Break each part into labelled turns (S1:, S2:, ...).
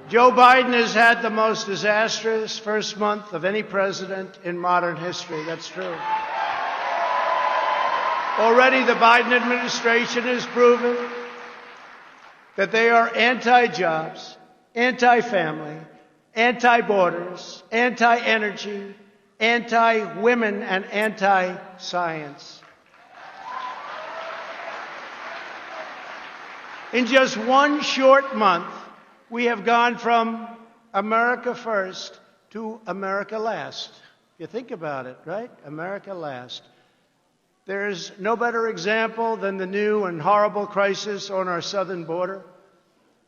S1: Joe Biden has had the most disastrous first month of any president in modern history. That's true. Already the Biden administration has proven that they are anti-jobs, anti-family, anti-borders, anti-energy, anti-women, and anti-science. In just one short month, we have gone from America first to America last. You think about it, right? America last. There's no better example than the new and horrible crisis on our southern border.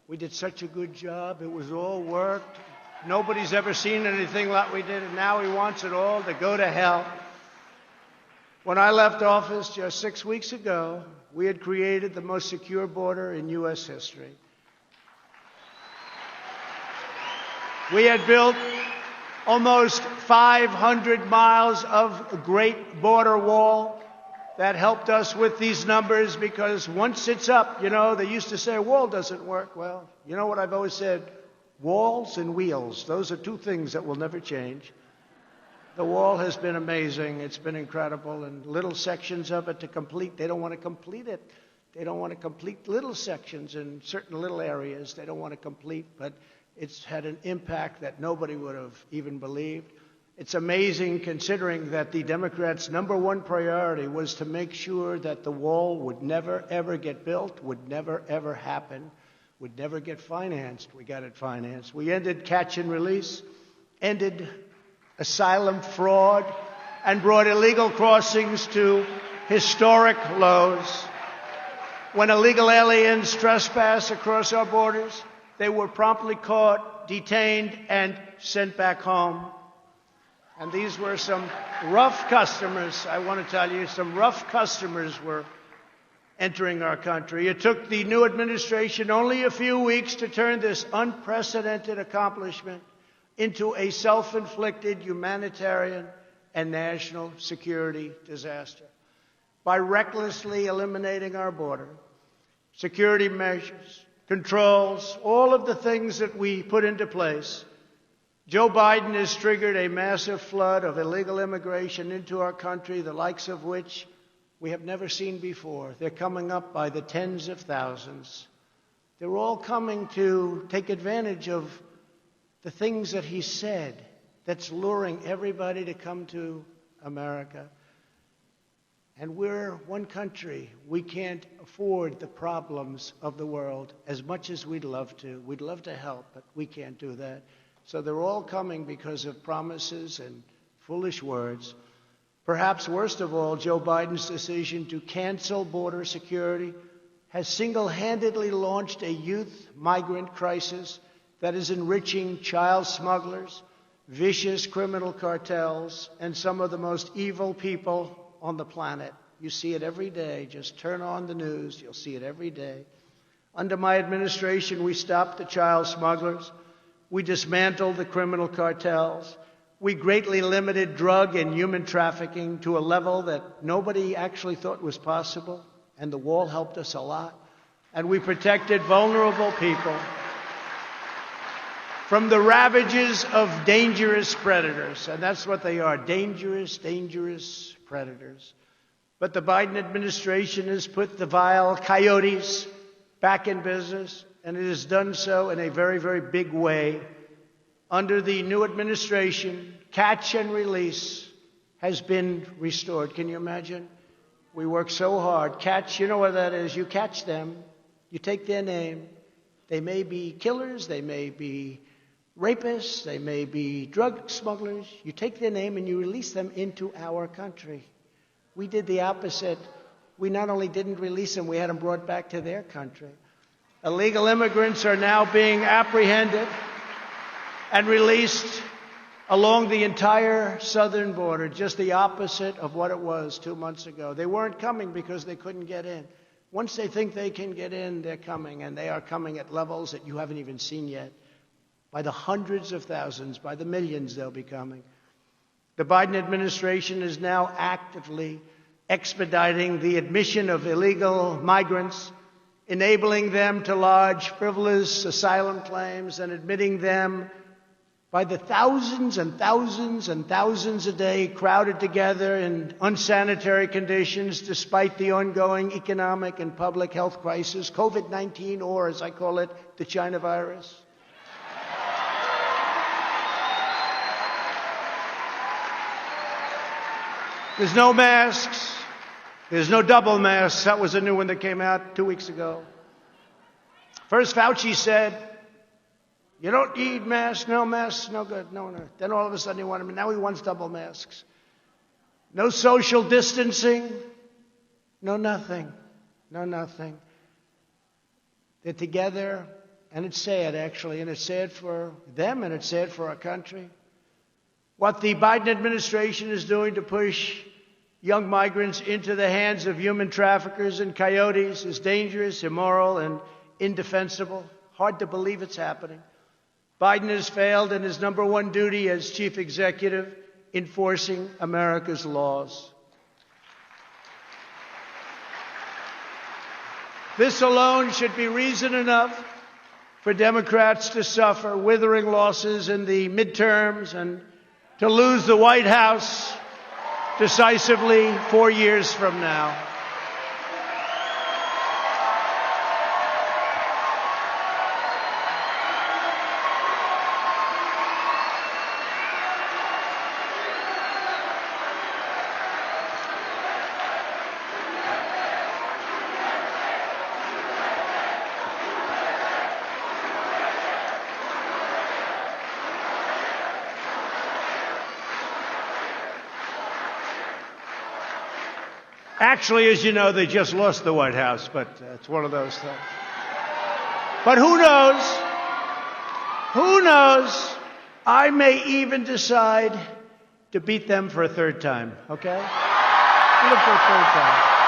S1: We did such a good job. It was all worked. Nobody's ever seen anything like we did, and now he wants it all to go to hell. When I left office just 6 weeks ago, we had created the most secure border in U.S. history. We had built almost 500 miles of great border wall that helped us with these numbers, because once it's up, they used to say a wall doesn't work. Well, you know what I've always said? Walls and wheels, those are two things that will never change. The wall has been amazing. It's been incredible, and little sections of it to complete. They don't want to complete it. They don't want to complete little sections in certain little areas. They don't want to complete, but it's had an impact that nobody would have even believed. It's amazing, considering that the Democrats' number one priority was to make sure that the wall would never, ever get built, would never, ever happen, would never get financed. We got it financed. We ended catch and release, ended asylum fraud, and brought illegal crossings to historic lows. When illegal aliens trespass across our borders, they were promptly caught, detained, and sent back home. And these were some rough customers. I want to tell you, some rough customers were entering our country. It took the new administration only a few weeks to turn this unprecedented accomplishment into a self-inflicted humanitarian and national security disaster. By recklessly eliminating our border, security measures, controls, all of the things that we put into place, Joe Biden has triggered a massive flood of illegal immigration into our country, the likes of which we have never seen before. They're coming up by the tens of thousands. They're all coming to take advantage of the things that he said that's luring everybody to come to America. And we're one country. We can't afford the problems of the world as much as we'd love to. We'd love to help, but we can't do that. So they're all coming because of promises and foolish words. Perhaps worst of all, Joe Biden's decision to cancel border security has single-handedly launched a youth migrant crisis that is enriching child smugglers, vicious criminal cartels, and some of the most evil people on the planet. You see it every day. Just turn on the news. You'll see it every day. Under my administration, we stopped the child smugglers. We dismantled the criminal cartels. We greatly limited drug and human trafficking to a level that nobody actually thought was possible, and the wall helped us a lot. And we protected vulnerable people from the ravages of dangerous predators. And that's what they are, dangerous, dangerous predators. But the Biden administration has put the vile coyotes back in business, and it has done so in a very, very big way. Under the new administration, catch and release has been restored. Can you imagine? We work so hard. Catch, you know what that is. You catch them. You take their name. They may be killers. They may be rapists. They may be drug smugglers. You take their name and you release them into our country. We did the opposite. We not only didn't release them, we had them brought back to their country. Illegal immigrants are now being apprehended and released along the entire southern border, just the opposite of what it was 2 months ago. They weren't coming because they couldn't get in. Once they think they can get in, they're coming, and they are coming at levels that you haven't even seen yet. By the hundreds of thousands, by the millions they'll be coming. The Biden administration is now actively expediting the admission of illegal migrants, enabling them to lodge frivolous asylum claims, and admitting them by the thousands and thousands and thousands a day, crowded together in unsanitary conditions despite the ongoing economic and public health crisis, COVID-19, or as I call it, the China virus. There's no masks. There's no double masks. That was a new one that came out 2 weeks ago. First, Fauci said, you don't need masks, no masks, no good, no. Then all of a sudden he wanted, now he wants double masks. No social distancing, no nothing. They're together, and it's sad, actually, and it's sad for them, and it's sad for our country. What the Biden administration is doing to push young migrants into the hands of human traffickers and coyotes is dangerous, immoral, and indefensible. Hard to believe it's happening. Biden has failed in his number one duty as chief executive, enforcing America's laws. This alone should be reason enough for Democrats to suffer withering losses in the midterms and to lose the White House decisively 4 years from now. Actually, as you know, they just lost the White House, but it's one of those things. But who knows? Who knows? I may even decide to beat them for a third time, okay? Beat them for a third time.